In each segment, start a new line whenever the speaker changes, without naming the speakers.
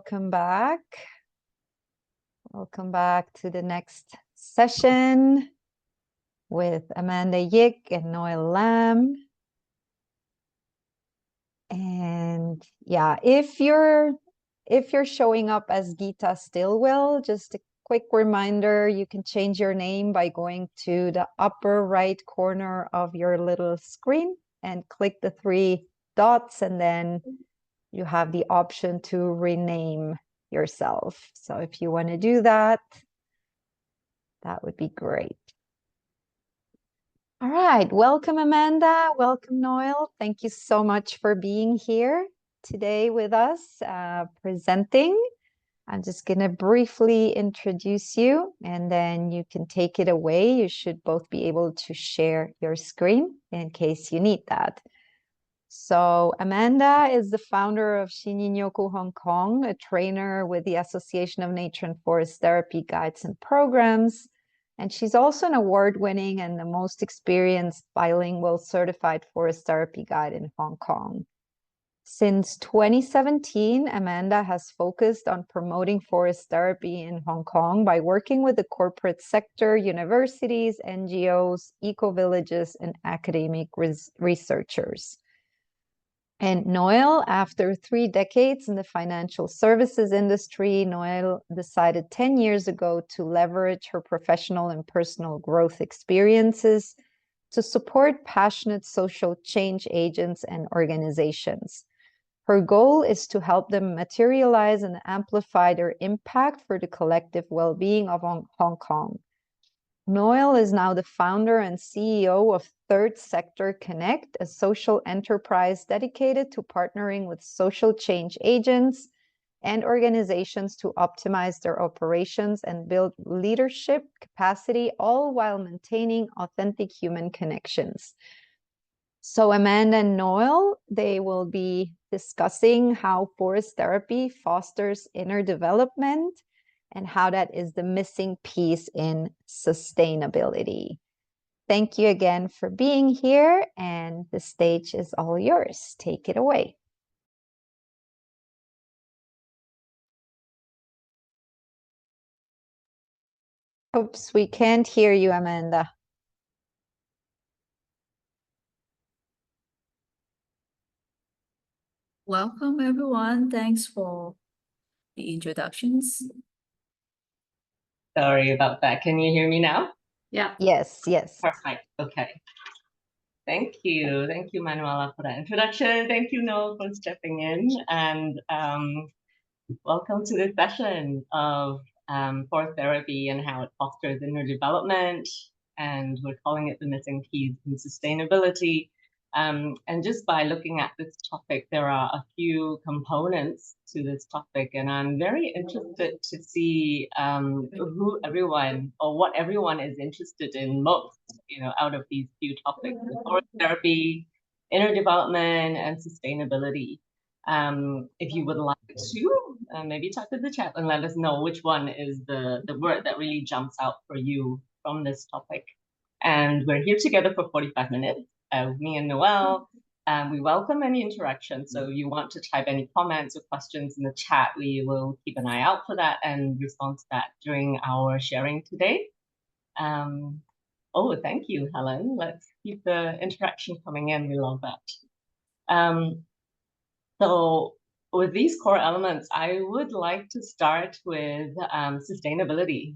welcome back. Welcome back to the next session with Amanda Yick and Noel Lam. And yeah, if you're showing up as Geeta Stillwell, just a quick reminder, you can change your name by going to the upper right corner of your little screen and click the 3 dots, and then you have the option to rename yourself. So if you want to do that, that would be great. All right, welcome Amanda, welcome Noel. Thank you so much for being here today with us, presenting. I'm just going to briefly introduce you, and then you can take it away. You should both be able to share your screen in case you need that. So Amanda is the founder of Shinrin-yoku Hong Kong, a trainer with the Association of Nature and Forest Therapy Guides and Programs. And she's also an award-winning and the most experienced bilingual certified forest therapy guide in Hong Kong. Since 2017, Amanda has focused on promoting forest therapy in Hong Kong by working with the corporate sector, universities, NGOs, eco-villages, and academic researchers. And Noel, after 3 decades in the financial services industry, Noel decided 10 years ago to leverage her professional and personal growth experiences to support passionate social change agents and organizations. Her goal is to help them materialize and amplify their impact for the collective well-being of Hong Kong. Noel is now the founder and CEO of Third Sector Connect, a social enterprise dedicated to partnering with social change agents and organizations to optimize their operations and build leadership capacity, all while maintaining authentic human connections. So Amanda and Noel, they will be discussing how forest therapy fosters inner development and how that is the missing piece in sustainability. Thank you again for being here, and the stage is all yours. Take it away. Oops, we can't hear you, Amanda.
Welcome, everyone. Thanks for the introductions.
Sorry about that. Can you hear me now?
Yeah.
Yes, yes.
Perfect. Okay. Thank you. Thank you, Manuela, for that introduction. Thank you, Noel, for stepping in. And welcome to this session of forest therapy and how it fosters inner development. And we're calling it the missing piece in sustainability. And just by looking at this topic, there are a few components to this topic, and I'm very interested to see who everyone or what everyone is interested in most, out of these few topics: the forest therapy, inner development, and sustainability. If you would like to, maybe type in the chat and let us know which one is the word that really jumps out for you from this topic. And we're here together for 45 minutes. Me and Noel, we welcome any interaction. So if you want to type any comments or questions in the chat, we will keep an eye out for that and respond to that during our sharing today. Oh, thank you, Helen. Let's keep the interaction coming in. We love that. So with these core elements, I would like to start with sustainability.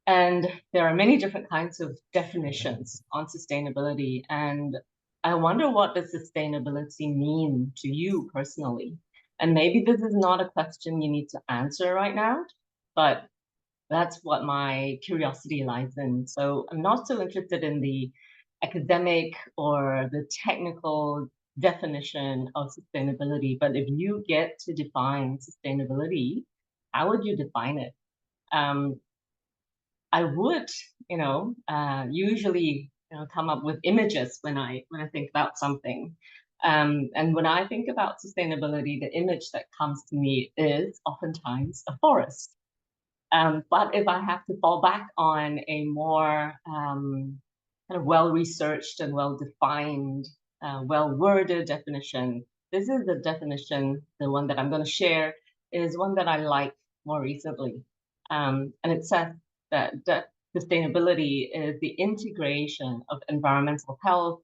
And there are many different kinds of definitions on sustainability. And I wonder, what does sustainability mean to you personally? And maybe this is not a question you need to answer right now, but that's what my curiosity lies in. So I'm not so interested in the academic or the technical definition of sustainability, but if you get to define sustainability, how would you define it? I would, usually come up with images when I think about something. And when I think about sustainability, the image that comes to me is oftentimes a forest. But if I have to fall back on a more kind of well-researched and well-defined, well-worded definition, this is the definition, the one that I'm going to share is one that I like more recently. And it says that sustainability is the integration of environmental health,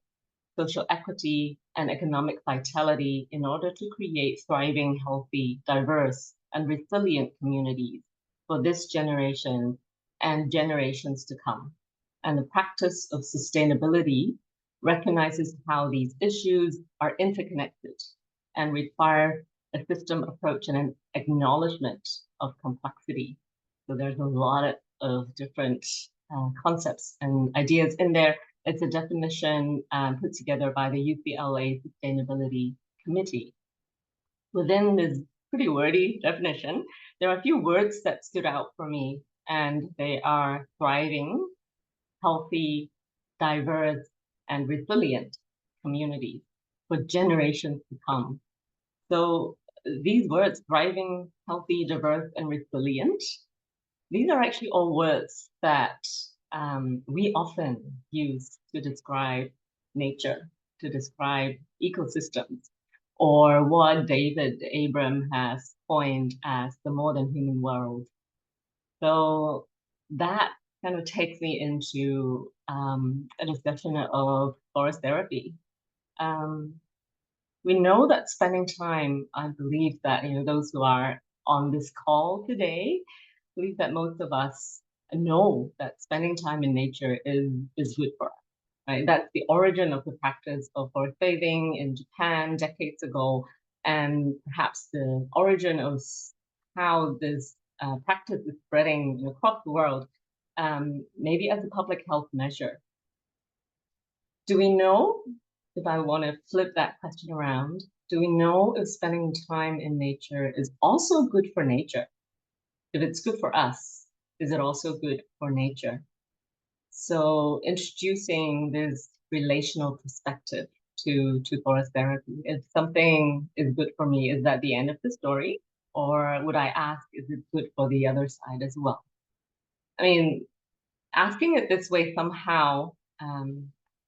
social equity, and economic vitality in order to create thriving, healthy, diverse, and resilient communities for this generation and generations to come. And the practice of sustainability recognizes how these issues are interconnected and require a system approach and an acknowledgement of complexity. So there's a lot of different concepts and ideas in there. It's a definition put together by the UCLA Sustainability Committee. Within this pretty wordy definition, there are a few words that stood out for me, and they are thriving, healthy, diverse, and resilient communities for generations to come. So these words, thriving, healthy, diverse, and resilient, these are actually all words that we often use to describe nature, to describe ecosystems, or what David Abram has coined as the modern human world. So that kind of takes me into a discussion of forest therapy. We know that spending time, I believe that, those who are on this call today, believe that most of us know that spending time in nature is good for us, right? That's the origin of the practice of forest bathing in Japan decades ago, and perhaps the origin of how this practice is spreading across the world, maybe as a public health measure. Do we know, if I want to flip that question around, do we know if spending time in nature is also good for nature? If it's good for us, is it also good for nature? So introducing this relational perspective to forest therapy. If something is good for me, is that the end of the story? Or would I ask, is it good for the other side as well? I mean, asking it this way somehow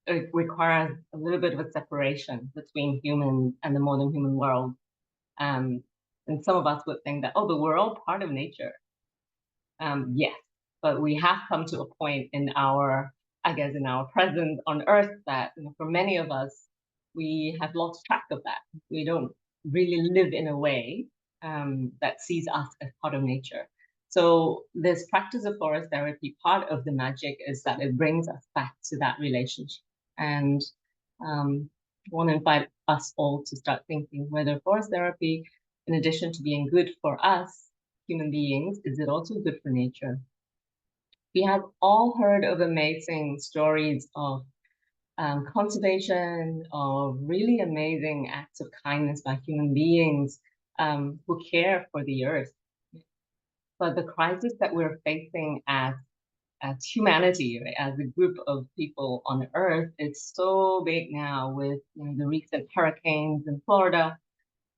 it requires a little bit of a separation between humans and the modern human world. And some of us would think that, oh, but we're all part of nature. Yes, but we have come to a point in our, I guess, in our presence on Earth that, for many of us, we have lost track of that. We don't really live in a way that sees us as part of nature. So this practice of forest therapy, part of the magic is that it brings us back to that relationship. And I want to invite us all to start thinking whether forest therapy, in addition to being good for us, human beings, is it also good for nature? We have all heard of amazing stories of conservation, of really amazing acts of kindness by human beings who care for the earth. But the crisis that we're facing as humanity, right, as a group of people on Earth, is so big now with the recent hurricanes in Florida,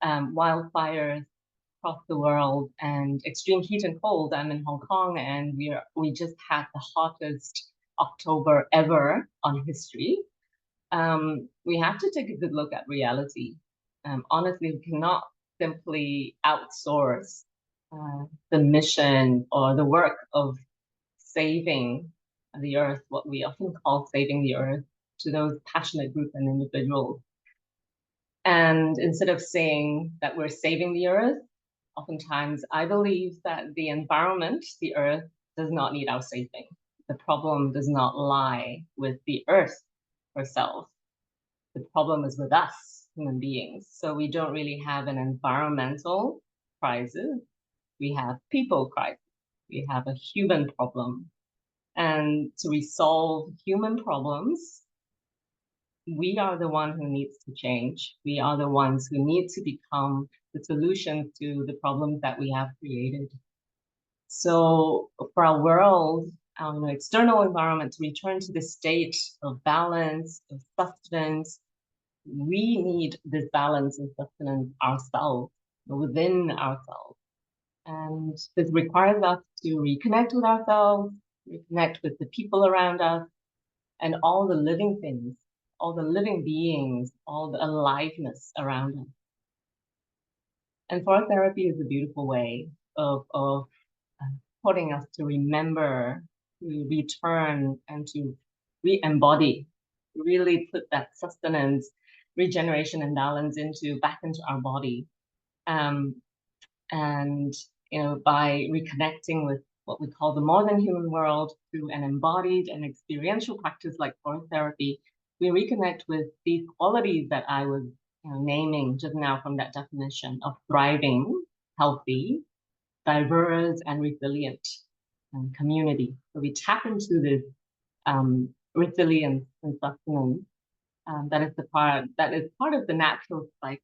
wildfires across the world, and extreme heat and cold. I'm in Hong Kong, and we just had the hottest October ever on history. We have to take a good look at reality. Honestly, we cannot simply outsource the mission or the work of saving the earth, what we often call saving the earth, to those passionate groups and individuals. And instead of saying that we're saving the earth, oftentimes I believe that the environment, the earth, does not need our saving. The problem does not lie with the earth herself. The problem is with us, human beings. So we don't really have an environmental crisis. We have people crisis. We have a human problem. And to resolve human problems, we are the one who needs to change. We are the ones who need to become the solution to the problems that we have created. So for our world, our external environment to return to the state of balance, of sustenance, we need this balance and sustenance ourselves, within ourselves. And this requires us to reconnect with ourselves, reconnect with the people around us, and all the living things, all the living beings, all the aliveness around us. And forest therapy is a beautiful way of putting us to remember, to return, and to re-embody, really put that sustenance, regeneration, and balance back into our body. And by reconnecting with what we call the modern human world through an embodied and experiential practice like forest therapy, we reconnect with these qualities that I was naming just now from that definition of thriving, healthy, diverse, and resilient community. So we tap into this resilience and sustenance that is part of the natural cycle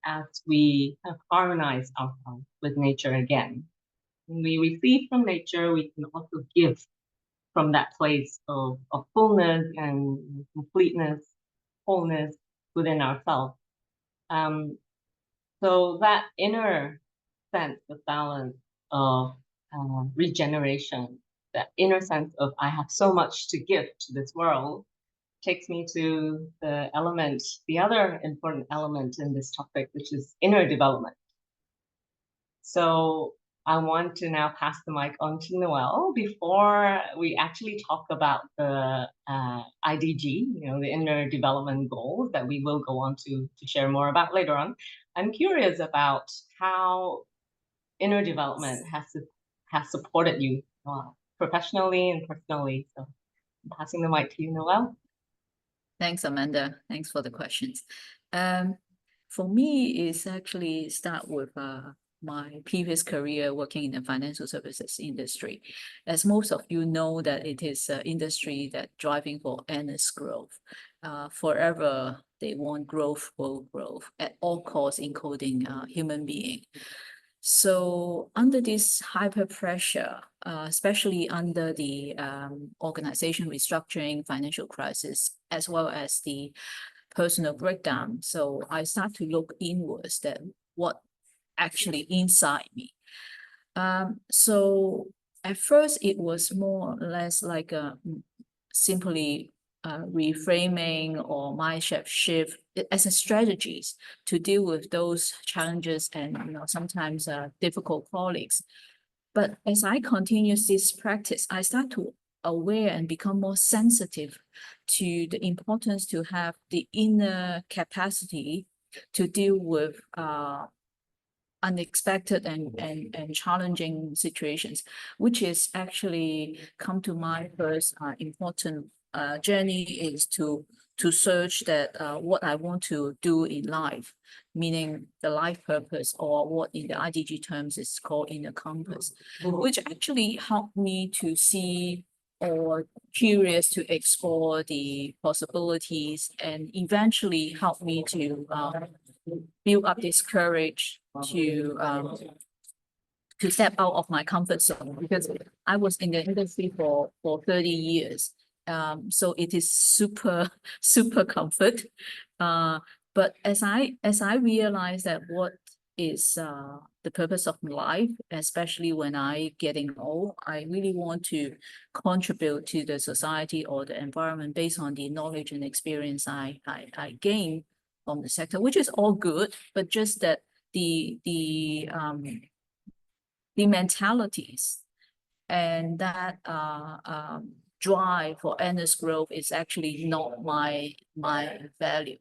as we harmonize ourselves with nature again. When we receive from nature, we can also give from that place of fullness and completeness, wholeness within ourselves. So that inner sense of balance, of regeneration, that inner sense of I have so much to give to this world, takes me to the other important element in this topic, which is inner development. So I want to now pass the mic on to Noel before we actually talk about the IDG, the inner development goals that we will go on to share more about later on. I'm curious about how inner development has supported you professionally and personally. So I'm passing the mic to you, Noel.
Thanks, Amanda. Thanks for the questions. For me, it's actually start with my previous career working in the financial services industry. As most of you know, that it is an industry that driving for endless growth. Forever, they want growth at all costs, including human being. So under this hyper pressure, especially under the organization restructuring, financial crisis, as well as the personal breakdown, so I start to look inwards that what actually inside me. So at first it was more or less like a simply reframing or mindset shift as a strategies to deal with those challenges and sometimes difficult colleagues. But as I continue this practice, I start to aware and become more sensitive to the importance to have the inner capacity to deal with unexpected and challenging situations, which is actually come to my first important journey is to search that what I want to do in life, meaning the life purpose, or what in the IDG terms is called inner compass, which actually helped me to see or curious to explore the possibilities, and eventually helped me to build up this courage to step out of my comfort zone, because I was in the industry for 30 years. So it is super comfort. But as I realized that what is the purpose of life, especially when I getting old, I really want to contribute to the society or the environment based on the knowledge and experience I gain from the sector, which is all good, but just that the mentalities and that drive for endless growth is actually not my value.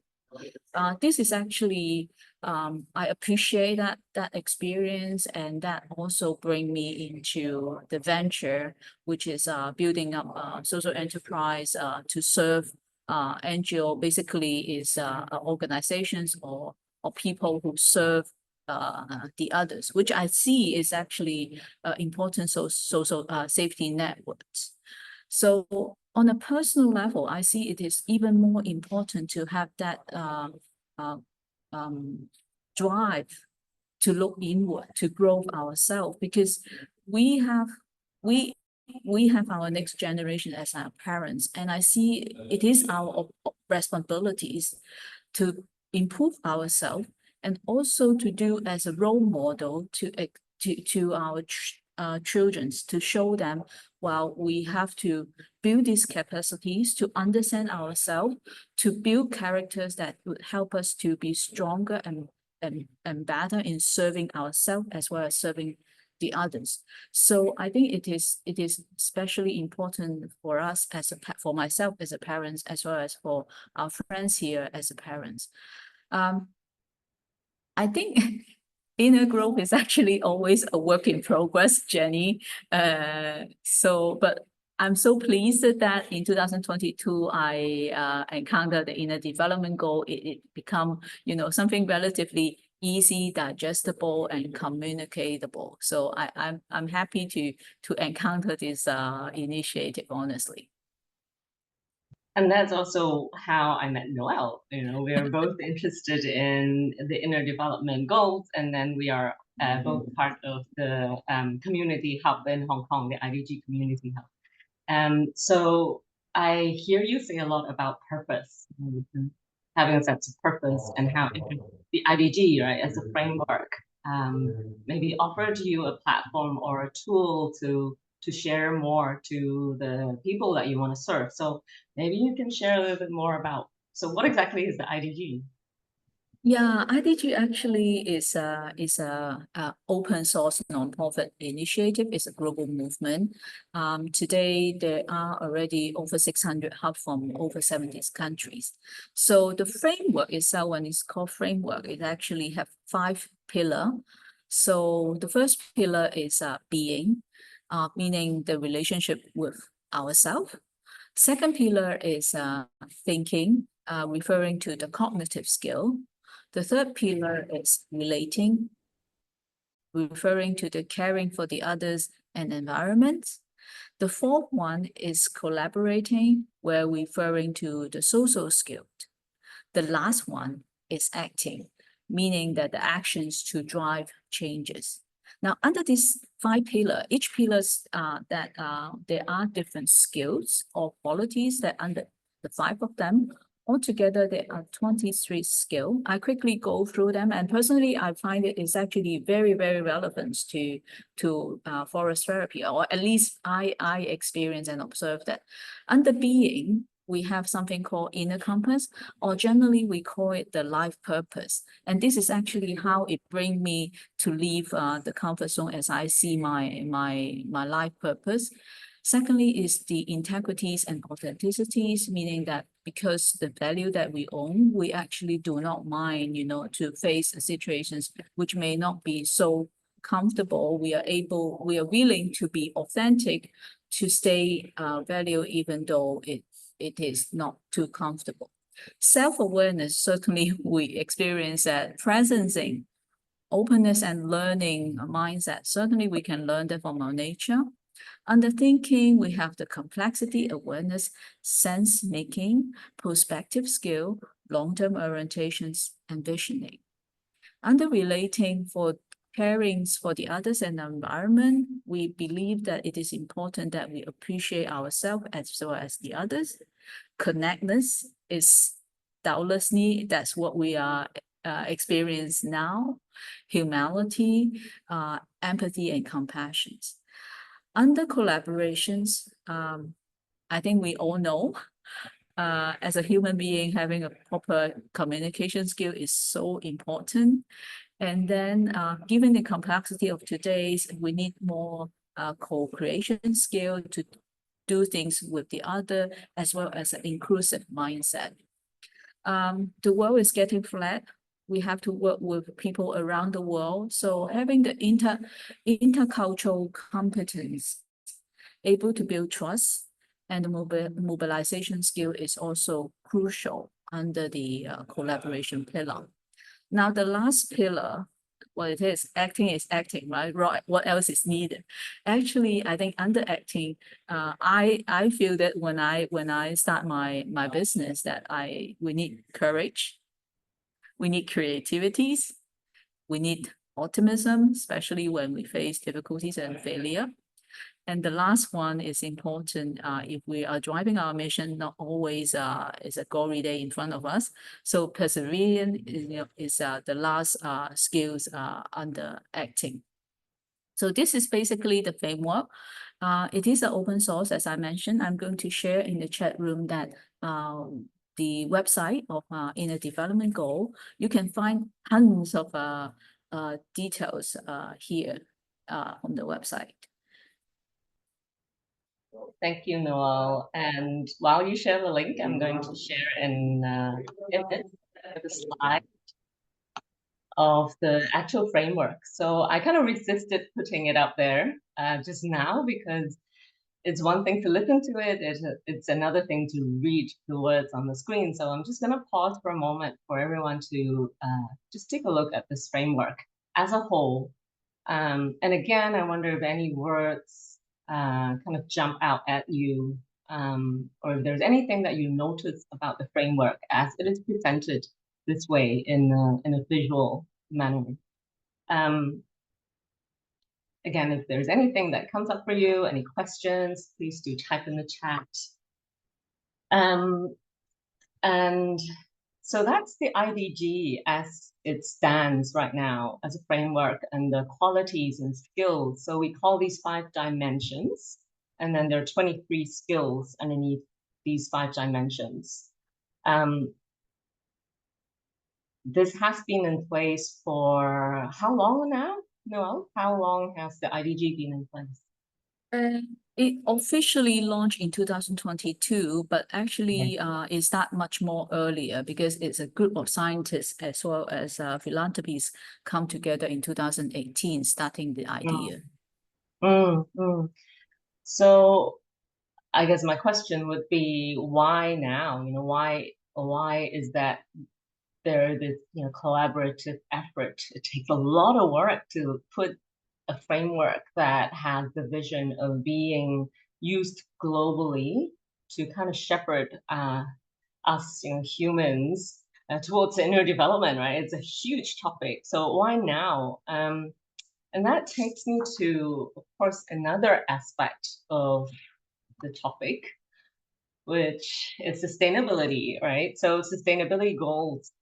This is actually I appreciate that experience, and that also bring me into the venture, which is building up social enterprise to serve NGO. Basically is organizations or people who serve the others, which I see is actually important social safety networks. So on a personal level, I see it is even more important to have that drive to look inward, to grow ourselves, because we have our next generation as our parents, and I see it is our responsibilities to improve ourselves, and also to do as a role model to our children, to show them, well, we have to build these capacities to understand ourselves, to build characters that would help us to be stronger and better in serving ourselves as well as serving the others. So I think it is especially important for us for myself as a parent, as well as for our friends here as a parents. I think inner growth is actually always a work in progress, Jenny. But I'm so pleased that in 2022, I encountered the inner development goal. It become, something relatively easy, digestible, and communicatable. So I'm happy to encounter this initiative, honestly.
And that's also how I met Noel. We are both interested in the inner development goals, and then we are both part of the community hub in Hong Kong, the IDG community hub. So I hear you say a lot about purpose, having a sense of purpose, and how the IDG, right, as a framework, maybe offered you a platform or a tool to share more to the people that you want to serve. So maybe you can share a little bit more about, so what exactly is the IDG?
Yeah, IDG actually is a open source nonprofit initiative. It's a global movement. Today there are already over 600 hubs from over 70 countries. So the framework itself, when it's called framework, it actually have 5 pillars. So the first pillar is being, meaning the relationship with ourselves. Second pillar is thinking, referring to the cognitive skill. The third pillar is relating, referring to the caring for the others and environment. The fourth one is collaborating, where referring to the social skill. The last one is acting, meaning that the actions to drive changes. Now, under these 5 pillars, each pillars there are different skills or qualities that under the 5 of them. Altogether, there are 23 skills. I quickly go through them, and personally, I find it is actually very, very relevant to forest therapy, or at least I experience and observe that. Under being, we have something called inner compass, or generally we call it the life purpose. And this is actually how it brings me to leave the comfort zone as I see my life purpose. Secondly is the integrities and authenticities, meaning that because the value that we own, we actually do not mind, to face situations which may not be so comfortable. We are willing to be authentic, to stay value even though it is not too comfortable. Self-awareness, certainly we experience that presencing, openness and learning mindset. Certainly we can learn that from our nature. Under thinking, we have the complexity, awareness, sense making, perspective skill, long-term orientations, and visioning. Under relating, for caring for the others and the environment, we believe that it is important that we appreciate ourselves as well as the others. Connectedness is doubtlessly, that's what we are experience now. Humanity, empathy, and compassion. Under collaborations, I think we all know, as a human being, having a proper communication skill is so important. And then given the complexity of today's, we need more co-creation skill to do things with the other, as well as an inclusive mindset. The world is getting flat. We have to work with people around the world. So having the intercultural competence, able to build trust, and the mobilization skill is also crucial under the collaboration pillar. Now, the last pillar, what it is acting, right? What else is needed? Actually, I think under acting, I feel that when I start my business, that we need courage, we need creativities, we need optimism, especially when we face difficulties and failure. And the last one is important if we are driving our mission, not always is a glory day in front of us. So perseverance is the last skills under acting. So this is basically the framework. It is an open source, as I mentioned. I'm going to share in the chat room that the website of Inner Development Goal, you can find tons of details here on the website.
Thank you, Noel. And while you share the link, I'm going to share in the slide of the actual framework. So I kind of resisted putting it up there just now, because it's one thing to listen to it, it's another thing to read the words on the screen. So I'm just going to pause for a moment for everyone to just take a look at this framework as a whole. And again, I wonder if any words kind of jump out at you, or if there's anything that you notice about the framework as it is presented this way in a visual manner. Again, if there's anything that comes up for you, any questions, please do type in the chat. And so that's the IDG as it stands right now as a framework, and the qualities and skills. So we call these 5 dimensions, and then there are 23 skills underneath these 5 dimensions. This has been in place for how long now? Noel, how long has the IDG been in place?
It officially launched in 2022, but actually it's not much more earlier, because it's a group of scientists as well as philanthropists come together in 2018, starting the idea.
So I guess my question would be, why now? You know, why is that there this collaborative effort? It takes a lot of work to put a framework that has the vision of being used globally to kind of shepherd us, humans towards inner development, right? It's a huge topic. So why now? And that takes me to, of course, another aspect of the topic, which is sustainability, right? So sustainability goals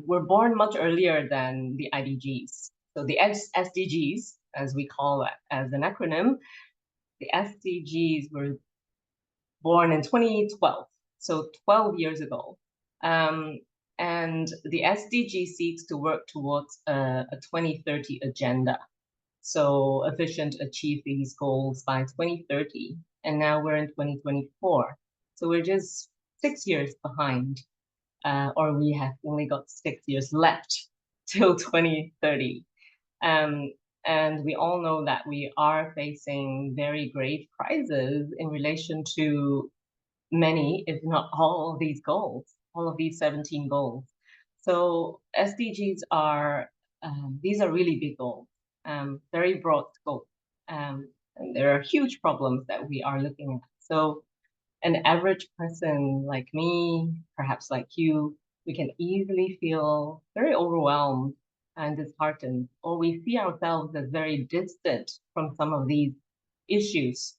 were born much earlier than the IDGs. So the SDGs, as we call it as an acronym, the SDGs were born in 2012, so 12 years ago. And the SDG seeks to work towards a 2030 agenda. So efficient achieve these goals by 2030. And now we're in 2024. So we're just 6 years behind, or we have only got 6 years left till 2030. And we all know that we are facing very grave crises in relation to many, if not all of these goals, all of these 17 goals. So SDGs are, these are really big goals, very broad scope. And there are huge problems that we are looking at. So an average person like me, perhaps like you, we can easily feel very overwhelmed and disheartened, or we see ourselves as very distant from some of these issues.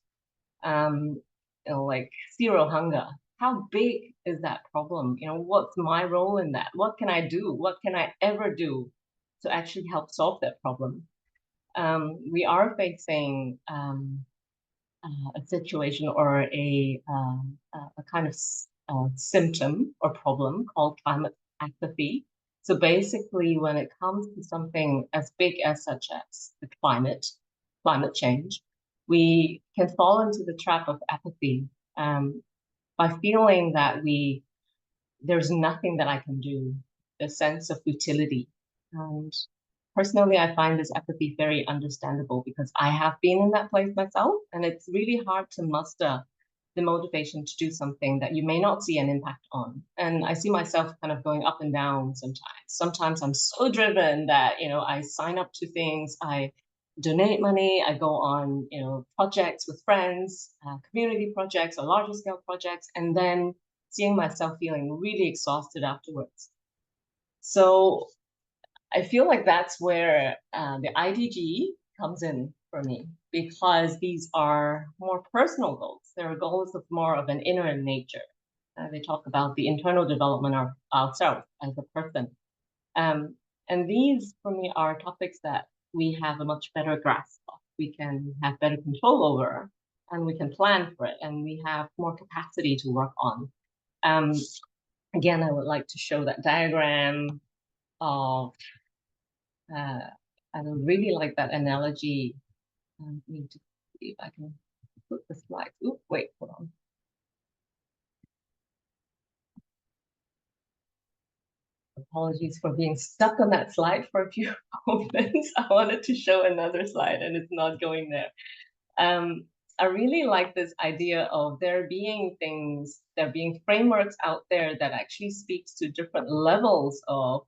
Like zero hunger. How big is that problem? What's my role in that? What can I do? What can I ever do to actually help solve that problem? We are facing a situation or a kind of symptom or problem called climate apathy. So basically, when it comes to something as big as such as the climate change, we can fall into the trap of apathy by feeling that there's nothing that I can do, the sense of futility. And personally, I find this apathy very understandable, because I have been in that place myself, and it's really hard to muster the motivation to do something that you may not see an impact on. And I see myself kind of going up and down sometimes. Sometimes I'm so driven that, I sign up to things, I donate money, I go on, projects with friends, community projects or larger scale projects, and then seeing myself feeling really exhausted afterwards. So I feel like that's where the IDG comes in for me, because these are more personal goals. They're goals of more of an inner nature. They talk about the internal development of ourselves as a person. And these, for me, are topics that we have a much better grasp of. We can have better control over, and we can plan for it, and we have more capacity to work on. again, I would like to show that diagram of, I would really like that analogy. I need to see if I can put the slides. Oop, wait, hold on. Apologies for being stuck on that slide for a few moments. I wanted to show another slide and it's not going there. I really like this idea of there being frameworks out there that actually speaks to different levels of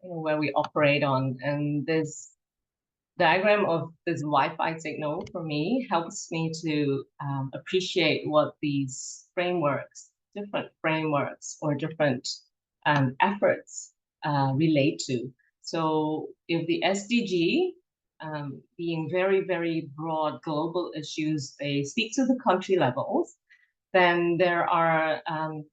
where we operate on. And this diagram of this Wi-Fi signal for me helps me to appreciate what these different frameworks or different efforts relate to. So if the SDG, being very, very broad global issues, they speak to the country levels, then there are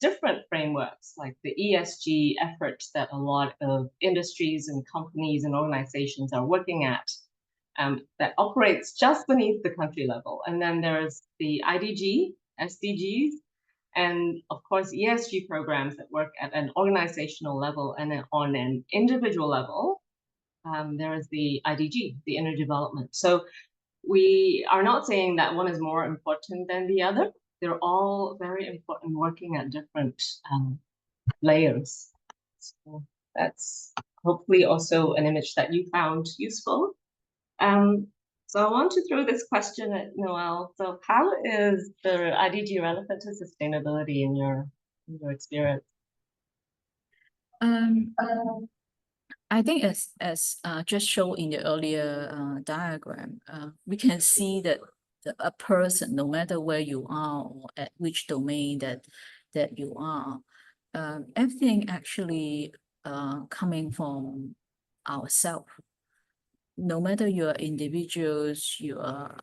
different frameworks like the ESG efforts that a lot of industries and companies and organizations are working at, that operates just beneath the country level. And then there's the IDG, SDGs, and of course, ESG programs that work at an organizational level and then on an individual level. There is the IDG, the inner development. So we are not saying that one is more important than the other. They're all very important, working at different layers. So that's hopefully also an image that you found useful. So I want to throw this question at Noel. So how is the IDG relevant to sustainability in your experience?
I think as just shown in the earlier diagram, we can see that a person, no matter where you are or at which domain that you are, everything actually coming from ourselves. No matter you are individuals, you are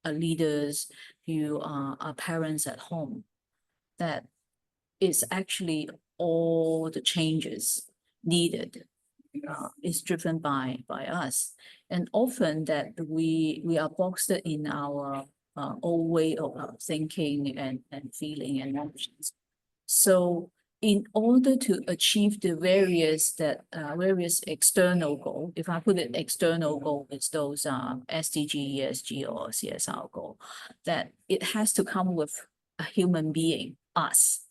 leaders, you are parents at home, that is actually all the changes needed is driven by us. And often that we are boxed in our old way of thinking and feeling and emotions. So in order to achieve the various external goal, if I put it external goal, it's those SDG, ESG, or CSR goal, that it has to come with a human being, us.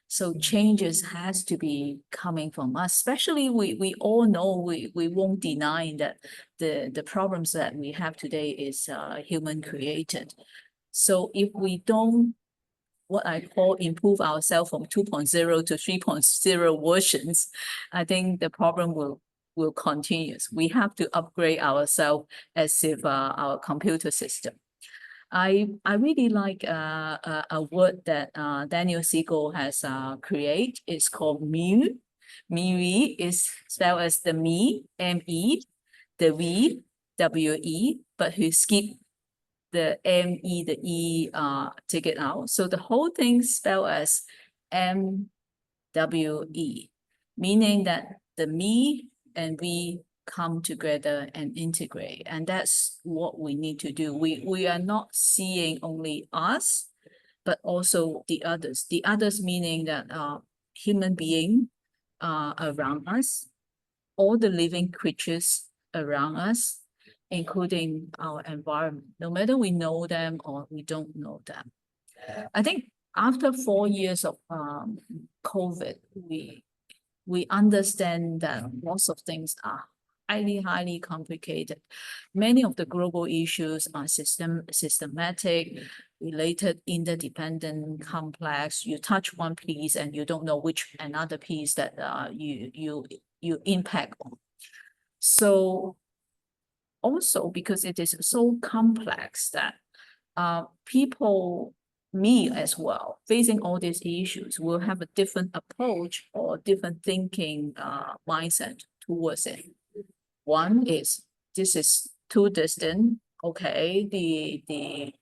So changes has to be coming from us. Especially we all know, we won't deny that the problems that we have today is human created. So if we don't, what I call, improve ourselves from 2.0 to 3.0 versions, I think the problem will continue. We have to upgrade ourselves as if our computer system. I really like a word that Daniel Siegel has created. It's called ME. ME is spelled as the me, M-E, the we, W-E, but he skipped the M-E, the E, take it out. So the whole thing spelled as M-W-E, meaning that the me and we come together and integrate. And that's what we need to do. We are not seeing only us, but also the others. The others meaning that human beings around us, all the living creatures around us, including our environment, no matter we know them or we don't know them. I think after 4 years of COVID, we understand that lots of things are highly complicated. Many of the global issues are systematic, related, interdependent, complex. You touch one piece and you don't know which another piece that you impact on. So also because it is so complex that people, me as well, facing all these issues, will have a different approach or different thinking mindset towards it. One is, this is too distant. Okay, the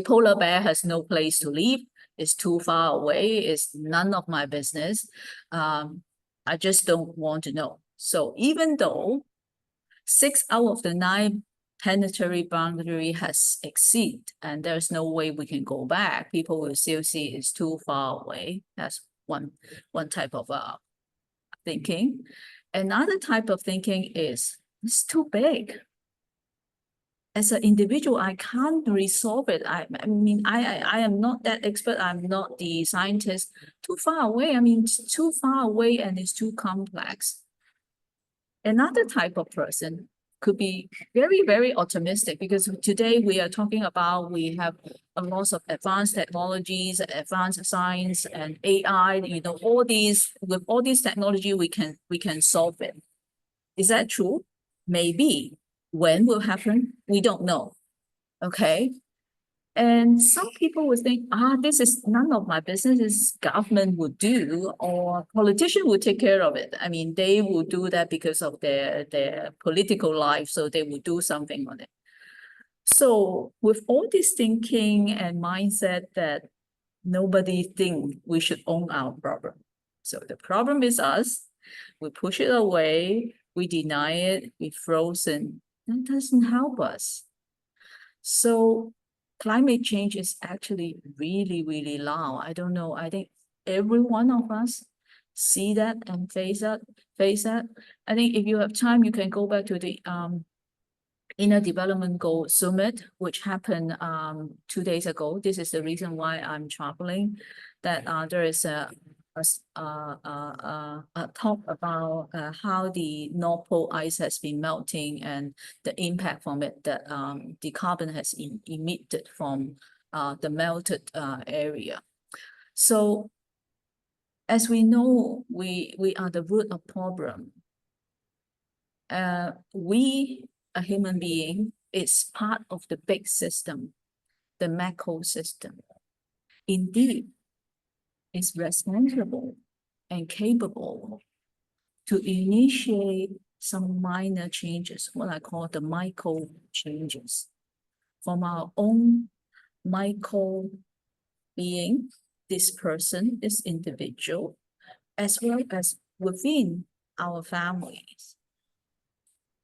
polar bear has no place to live. It's too far away. It's none of my business. I just don't want to know. So even though 6 out of the 9 planetary boundary has exceeded and there's no way we can go back, people will still see it's too far away. That's one type of thinking. Another type of thinking is, it's too big. As an individual, I can't resolve it. I mean, I am not that expert. I'm not the scientist. Too far away. I mean, it's too far away and it's too complex. Another type of person could be very, very optimistic, because today we are talking about, we have a lot of advanced technologies, advanced science and AI, you know, all these, with all these technology, we can solve it. Is that true? Maybe. When will happen? We don't know. Okay. And some people would think, this is none of my business, this government would do, or politician would take care of it. I mean, they will do that because of their political life, so they will do something on it. So with all this thinking and mindset that nobody think we should own our problem. So the problem is us. We push it away, we deny it, we frozen. That doesn't help us. So climate change is actually really, really loud. I don't know. I think every one of us see that and face that. I think if you have time, you can go back to the Inner Development Goal Summit, which happened 2 days ago. This is the reason why I'm traveling. That there is a talk about how the North Pole ice has been melting and the impact from it, that the carbon has emitted from the melted area. So as we know, we are the root of problem. We, a human being, is part of the big system, the macro system. Indeed, is responsible and capable to initiate some minor changes, what I call the micro changes, from our own micro being, this person, this individual, as well as within our families,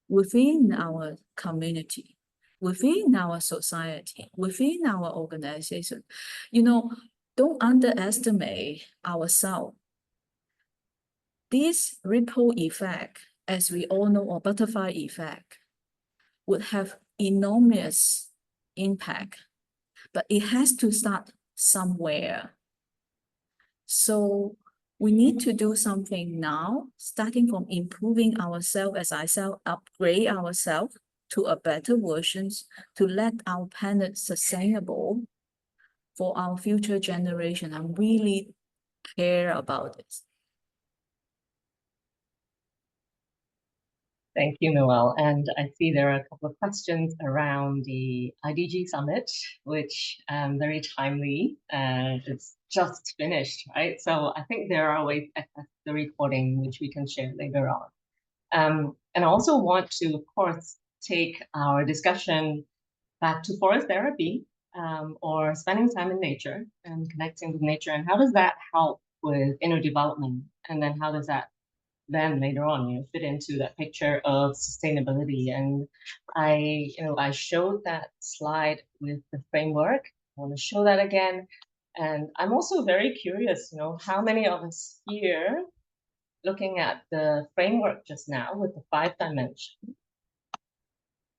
within our community, within our society, within our organization. You know, don't underestimate ourselves. This ripple effect, as we all know, or butterfly effect, would have enormous impact, but it has to start somewhere. So we need to do something now, starting from improving ourselves, as I said, upgrade ourselves to a better versions, to let our planet sustainable for our future generation. I really care about this.
Thank you, Noel. And I see there are a couple of questions around the IDG Summit, which very timely, and it's just finished, right? So I think there are ways to access the recording, which we can share later on. And I also want to, of course, take our discussion back to forest therapy, or spending time in nature and connecting with nature. And how does that help with inner development? And then how does that then later on, fit into that picture of sustainability? And I showed that slide with the framework. I want to show that again. And I'm also very curious, how many of us here, looking at the framework just now with the 5 dimensions,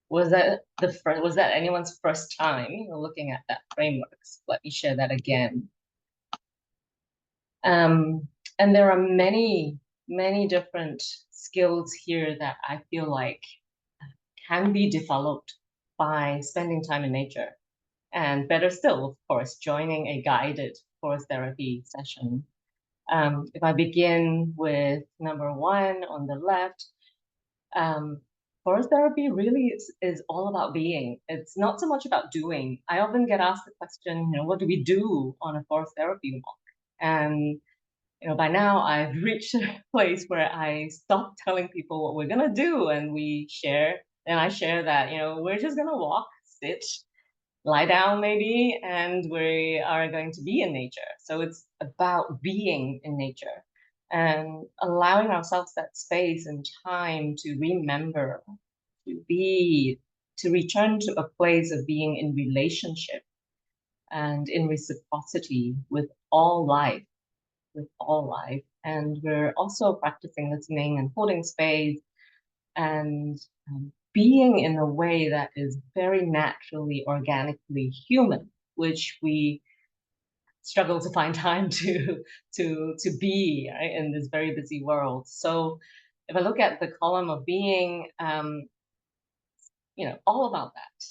was that anyone's first time looking at that framework? So let me share that again. And there are many different skills here that I feel like can be developed by spending time in nature. And better still, of course, joining a guided forest therapy session. If I begin with number 1 on the left, forest therapy really is all about being. It's not so much about doing. I often get asked the question, what do we do on a forest therapy walk? And by now I've reached a place where I stop telling people what we're gonna do, and I share that, we're just gonna walk, sit, lie down maybe, and we are going to be in nature. So it's about being in nature and allowing ourselves that space and time to remember, to return to a place of being in relationship and in reciprocity with all life. with all life. And we're also practicing listening and holding space and being in a way that is very naturally, organically human, which we struggle to find time to be, right, in this very busy world. So if I look at the column of being, all about that,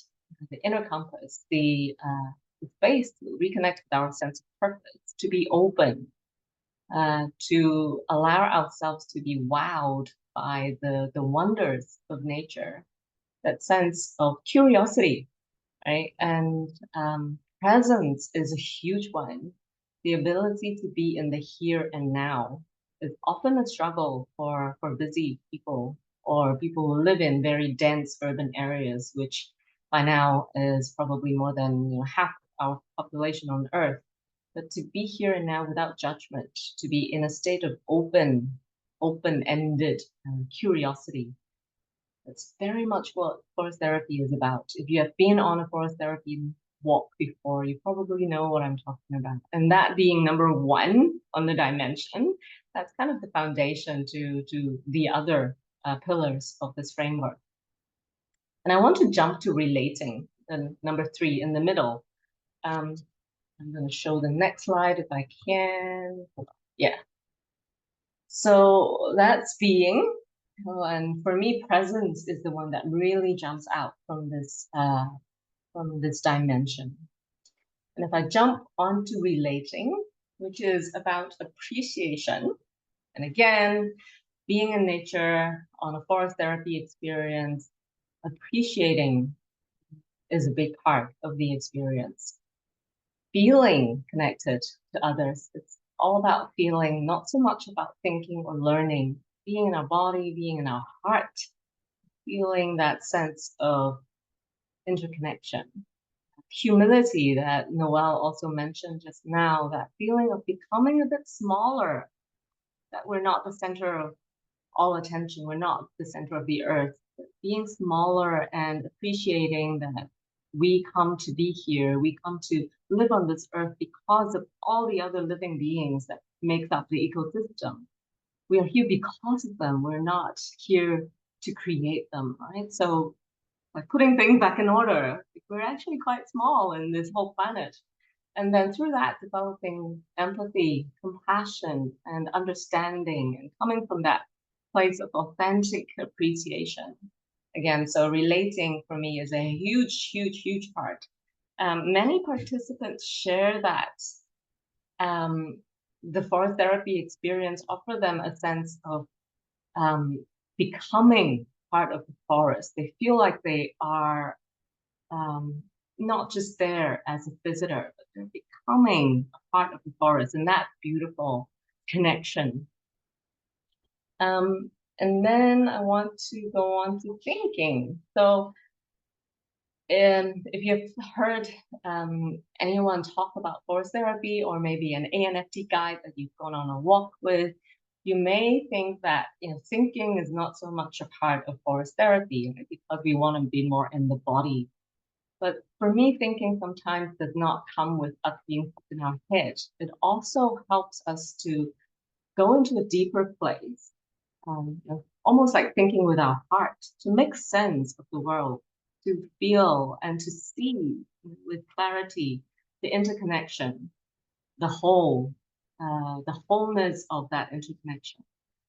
the inner compass, the space to reconnect with our sense of purpose, to be open, to allow ourselves to be wowed by the wonders of nature, that sense of curiosity, right? And presence is a huge one. The ability to be in the here and now is often a struggle for busy people or people who live in very dense urban areas, which by now is probably more than half our population on Earth. But to be here and now without judgment, to be in a state of open-ended curiosity, that's very much what forest therapy is about. If you have been on a forest therapy walk before, you probably know what I'm talking about. And that being number one on the dimension, that's kind of the foundation to the other pillars of this framework. And I want to jump to relating, and number 3 in the middle. I'm going to show the next slide if I can. Yeah. So that's being. And for me, presence is the one that really jumps out from this dimension. And if I jump onto relating, which is about appreciation, and again, being in nature on a forest therapy experience, appreciating is a big part of the experience. Feeling connected to others, it's all about feeling, not so much about thinking or learning. Being in our body, being in our heart, feeling that sense of interconnection. Humility that Noel also mentioned just now, that feeling of becoming a bit smaller, that we're not the center of all attention, we're not the center of the earth, but being smaller and appreciating that we come to be here, we come to live on this earth because of all the other living beings that makes up the ecosystem. We are here because of them. We're not here to create them, right? So like putting things back in order, we're actually quite small in this whole planet. And then through that, developing empathy, compassion, and understanding, and coming from that place of authentic appreciation. Again, so relating for me is a huge, huge, huge part. Many participants share that the forest therapy experience offer them a sense of becoming part of the forest. They feel like they are not just there as a visitor, but they're becoming a part of the forest, and that beautiful connection. And then I want to go on to thinking. So if you've heard anyone talk about forest therapy, or maybe an ANFT guide that you've gone on a walk with, you may think that thinking is not so much a part of forest therapy because we want to be more in the body. But for me, thinking sometimes does not come with us being in our head. It also helps us to go into a deeper place, almost like thinking with our heart, to make sense of the world, to feel and to see with clarity the interconnection, the whole, the wholeness of that interconnection,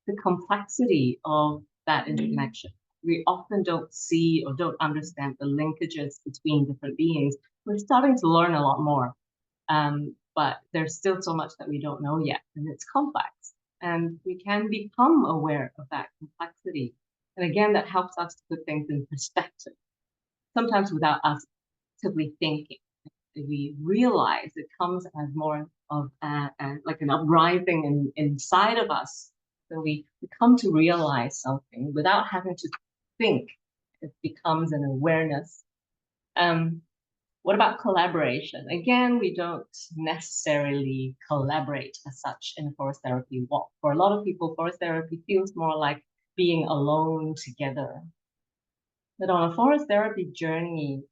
the complexity of that interconnection. We often don't see or don't understand the linkages between different beings. We're starting to learn a lot more, but there's still so much that we don't know yet, and it's complex. And we can become aware of that complexity. And again, that helps us to put things in perspective, sometimes without us actively thinking. We realize it comes as more of like an uprising inside of us. So we come to realize something without having to think. It becomes an awareness. What about collaboration? Again, we don't necessarily collaborate as such in a forest therapy walk. For a lot of people, forest therapy feels more like being alone together. But on a forest therapy journey,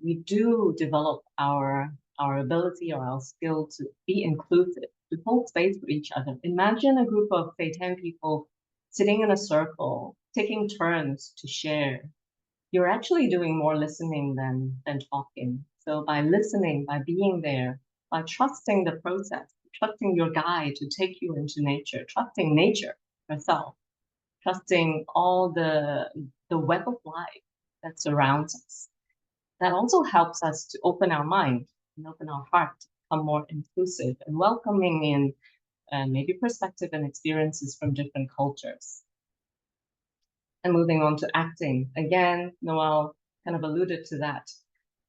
we do develop our ability or our skill to be inclusive, to hold space for each other. Imagine a group of, say, 10 people sitting in a circle, taking turns to share. You're actually doing more listening than talking. So by listening, by being there, by trusting the process, trusting your guide to take you into nature, trusting nature herself, trusting all the web of life that surrounds us. That also helps us to open our mind and open our heart, to become more inclusive and welcoming in maybe perspective and experiences from different cultures. And moving on to acting, again, Noel kind of alluded to that.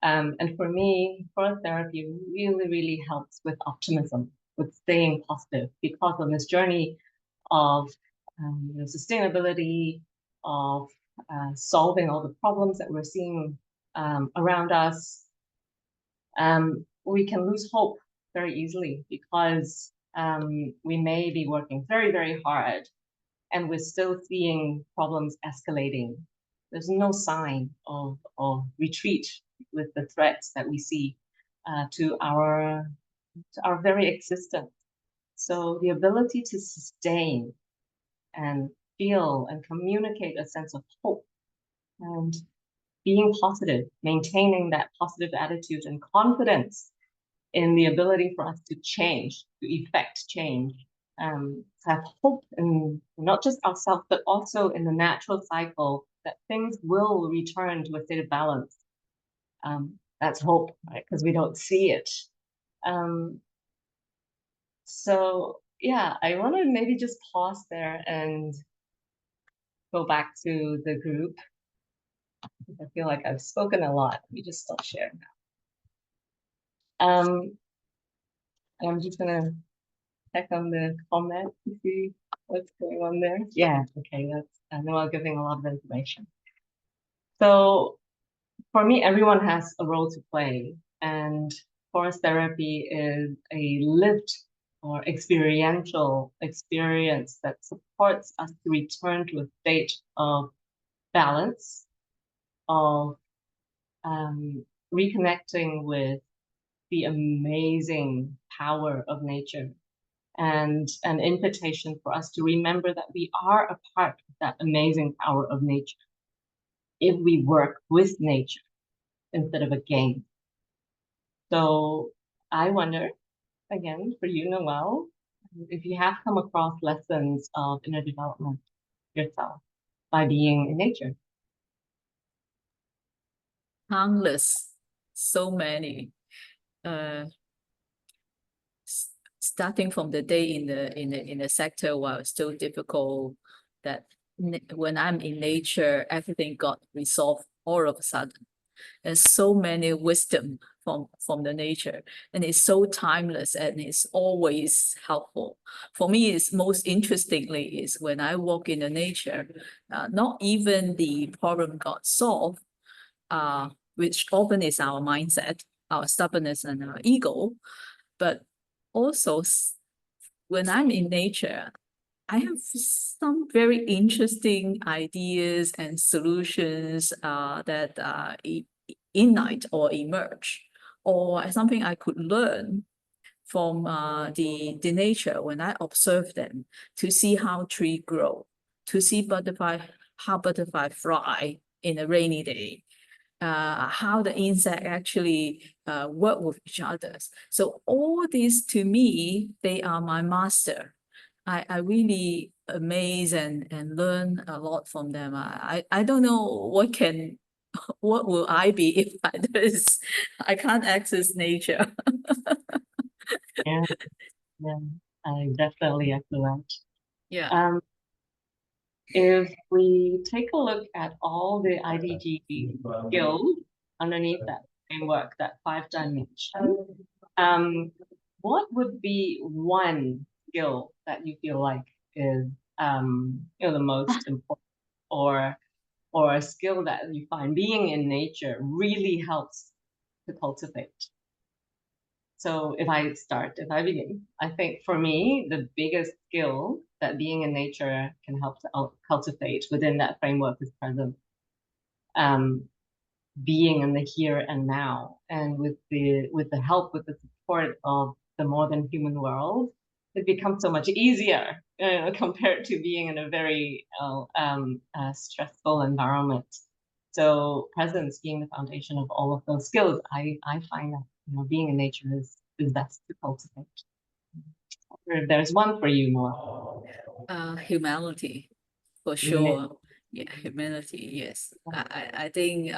And for me, forest therapy really, really helps with optimism, with staying positive, because on this journey of sustainability, of solving all the problems that we're seeing around us, we can lose hope very easily because we may be working very, very hard and we're still seeing problems escalating. There's no sign of retreat with the threats that we see to our very existence. So the ability to sustain and feel and communicate a sense of hope and being positive, maintaining that positive attitude and confidence in the ability for us to change, to effect change, to have hope in not just ourselves, but also in the natural cycle that things will return to a state of balance. That's hope, right? Because we don't see it. So yeah, I want to maybe just pause there and go back to the group. I feel like I've spoken a lot. Let me just stop sharing now. I'm just gonna check on the comment to see what's going on there. Yeah, okay, that's Noel giving a lot of information. So for me, everyone has a role to play, and forest therapy is a lived or experiential experience that supports us to return to a state of balance, of reconnecting with the amazing power of nature, and an invitation for us to remember that we are a part of that amazing power of nature if we work with nature instead of against. So I wonder, again, for you, Noel, if you have come across lessons of inner development yourself by being in nature.
Countless, so many. Starting from the day in the sector where it's still difficult, that when I'm in nature, everything got resolved all of a sudden. There's so many wisdom from the nature, and it's so timeless and it's always helpful. For me, it's most interestingly is when I walk in the nature, not even the problem got solved, which often is our mindset, our stubbornness and our ego, but also when I'm in nature, I have some very interesting ideas and solutions that ignite or emerge, or something I could learn from the nature when I observe them, to see how tree grow, to see how butterfly fly in a rainy day, how the insect actually work with each other. So all these, to me, they are my master. I really amaze and learn a lot from them. I don't know what will I be if I can't access nature.
Yeah, yeah, I definitely echo that.
Yeah.
If we take a look at all the IDG skills underneath that framework, that 5 dimension, what would be one skill that you feel like is the most important, or a skill that you find being in nature really helps to cultivate? So if I begin, I think for me, the biggest skill that being in nature can help to cultivate within that framework is presence. Being in the here and now, and with the help, with the support of the modern human world, it becomes so much easier compared to being in a very stressful environment. So presence being the foundation of all of those skills, I find that being in nature is best to cultivate. There's one for you, Noel.
Humanity, for sure. Yeah, humanity. Yes, I think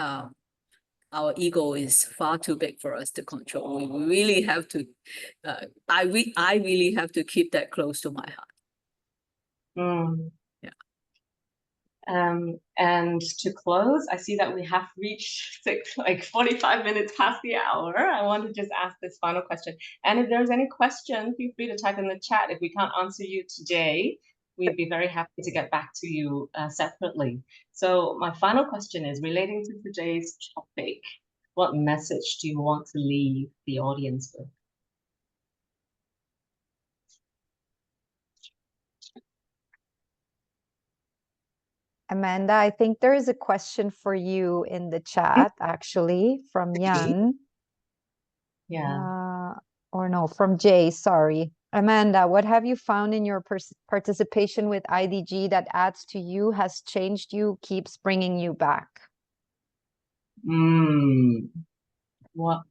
our ego is far too big for us to control. We really have to. I really have to keep that close to my heart. Yeah.
And to close, I see that we have reached 45 minutes past the hour. I want to just ask this final question. And if there's any question, feel free to type in the chat. If we can't answer you today, we'd be very happy to get back to you separately. So my final question is relating to today's topic. What message do you want to leave the audience with?
Amanda, I think there is a question for you in the chat, actually, from Yan.
Yeah.
Or no, from Jay, sorry. Amanda, what have you found in your participation with IDG that adds to you, has changed you, keeps bringing you back?
Well,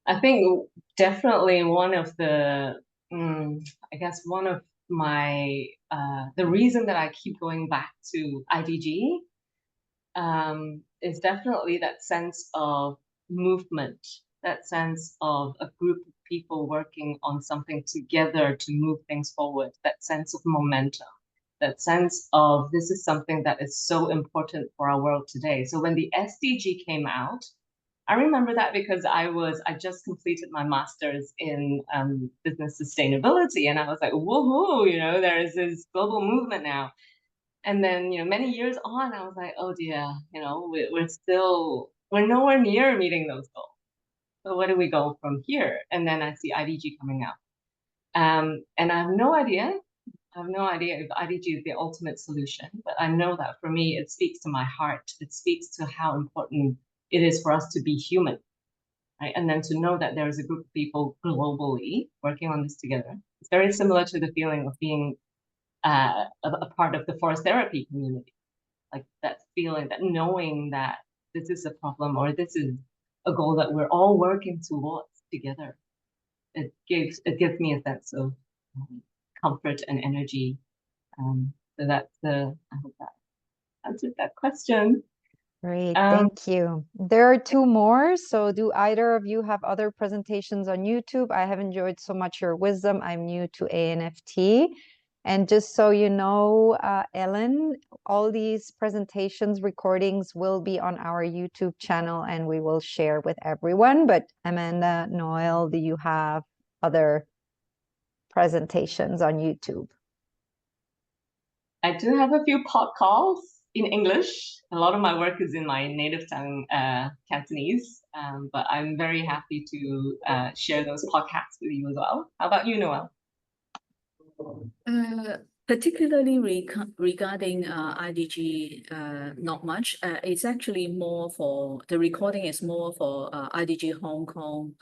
I think definitely one of the, I guess one of my, the reason that I keep going back to IDG is definitely that sense of movement, that sense of a group of people working on something together to move things forward, that sense of momentum, that sense of this is something that is so important for our world today. So when the SDG came out, I remember that because I just completed my master's in business sustainability, and I was like, woohoo, there is this global movement now. And then, many years on, I was like, oh dear, we're nowhere near meeting those goals. So where do we go from here? And then I see IDG coming out. And I have no idea if IDG is the ultimate solution, but I know that for me, it speaks to my heart. It speaks to how important it is for us to be human, right? And then to know that there is a group of people globally working on this together. It's very similar to the feeling of being a part of the forest therapy community, like that feeling, that knowing that this is a problem or this is a goal that we're all working towards together. It gives me a sense of comfort and energy. So I hope that answered that question.
Great, thank you. There are two more. So do either of you have other presentations on YouTube? I have enjoyed so much your wisdom. I'm new to ANFT. And just so you know, Ellen, all these presentations, recordings will be on our YouTube channel and we will share with everyone. But Amanda, Noel, do you have other presentations on YouTube?
I do have a few podcasts in English. A lot of my work is in my native tongue, Cantonese, but I'm very happy to share those podcasts with you as well. How about you, Noel?
Particularly regarding IDG, not much. It's actually more for, the recording is more for IDG Hong Kong,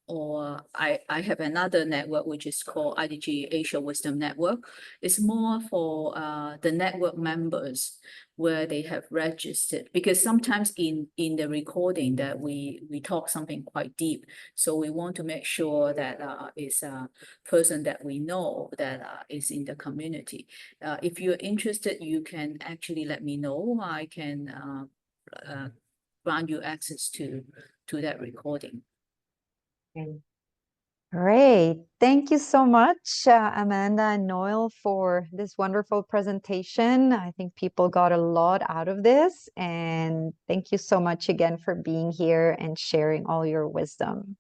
or I have another network which is called IDG Asia Wisdom Network. It's more for the network members where they have registered, because sometimes in the recording that we talk something quite deep, so we want to make sure that it's a person that we know that is in the community. If you're interested, you can actually let me know. I can grant you access to that recording.
Great. Thank you so much, Amanda and Noel, for this wonderful presentation. I think people got a lot out of this. And thank you so much again for being here and sharing all your wisdom.